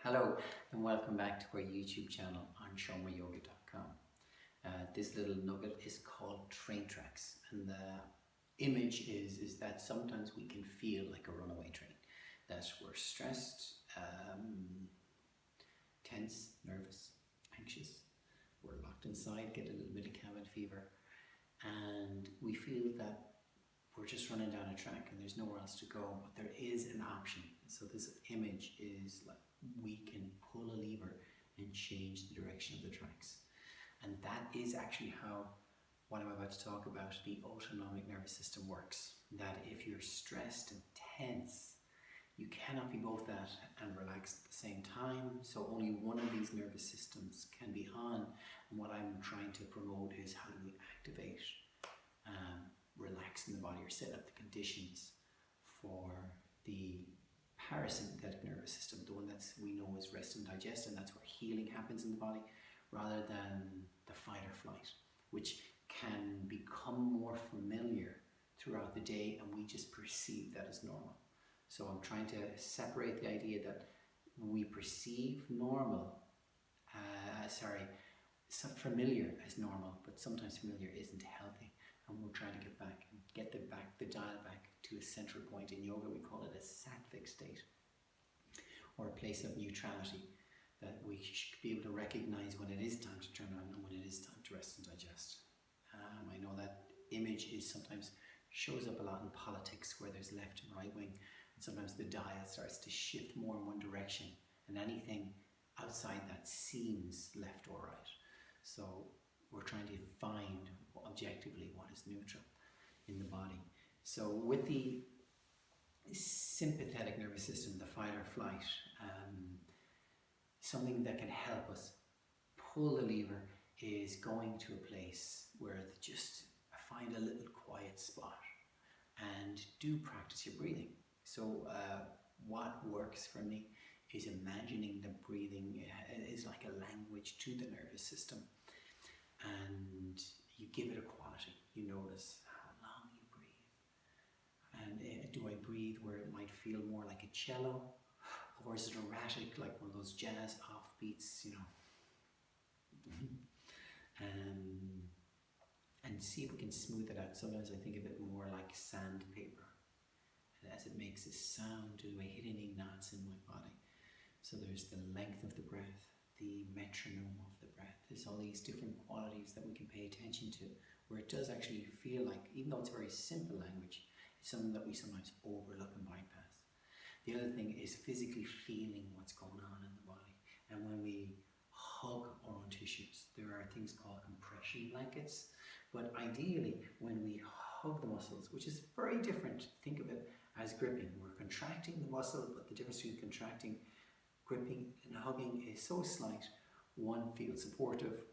Hello and welcome back to our YouTube channel on showmeyoga.com. This little nugget is called train tracks, and the image is that sometimes we can feel like a runaway train, that we're stressed, tense, nervous, anxious, we're locked inside, get a little bit of cabin fever, and we feel that we're just running down a track and there's nowhere else to go, but there is an option. So this image is like we can pull a lever and change the direction of the tracks. And that is actually how what I'm about to talk about, the autonomic nervous system, works. That if you're stressed and tense, you cannot be both that and relaxed at the same time. So only one of these nervous systems can be on. And what I'm trying to promote is how do we activate relax in the body, or set up the conditions for the parasympathetic nervous system, the one that we know as rest and digest, and that's where healing happens in the body, rather than the fight or flight, which can become more familiar throughout the day and we just perceive that as normal. So I'm trying to separate the idea that we perceive familiar as normal, but sometimes familiar isn't healthy. And we're trying to get back and get the dial back to a central point. In yoga we call it a sattvic state, or a place of neutrality, that we should be able to recognize when it is time to turn on and when it is time to rest and digest. I know that image sometimes shows up a lot in politics, where there's left and right wing, and sometimes the dial starts to shift more in one direction, and anything outside that seems left or right. So we're trying to find objectively what is neutral in the body. So with the sympathetic nervous system, the fight or flight, something that can help us pull the lever is going to a place where just find a little quiet spot and do practice your breathing. So what works for me is imagining the breathing is like a language to the nervous system, and you give it a quality. You notice how long you breathe, and do I breathe where it might feel more like a cello, or is it erratic like one of those jazz offbeats, and see if we can smooth it out. Sometimes I think of it more like sandpaper, and as it makes a sound, do I hit any knots in my body? So there's the length of the breath, the metronome of the breath. There's all these different qualities that we can pay attention to, where it does actually feel like, even though it's a very simple language, it's something that we sometimes overlook and bypass. The other thing is physically feeling what's going on in the body. And when we hug our own tissues, there are things called compression blankets. But ideally, when we hug the muscles, which is very different, think of it as gripping. We're contracting the muscle, but the difference between contracting, gripping and hugging is so slight. One feels supportive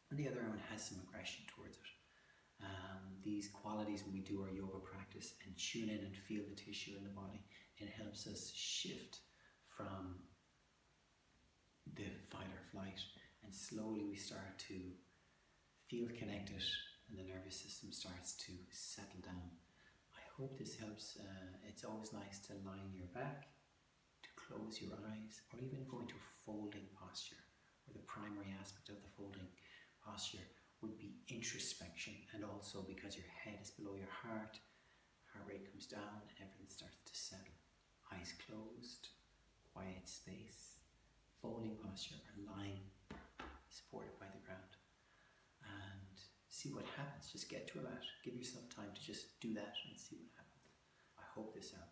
and the other one has some aggression towards it. These qualities, when we do our yoga practice and tune in and feel the tissue in the body, it helps us shift from the fight or flight, and slowly we start to feel connected and the nervous system starts to settle down. I hope this helps. It's always nice to lie on your back, to close your eyes, or even go into folding posture, where the primary aspect of the folding posture would be introspection, and also because your head is below your heart rate comes down and everything starts to settle. Eyes closed, quiet space, folding posture, or lying supported by the ground. And see what happens. Just get to that. Give yourself time to just do that and see what happens. I hope this helps.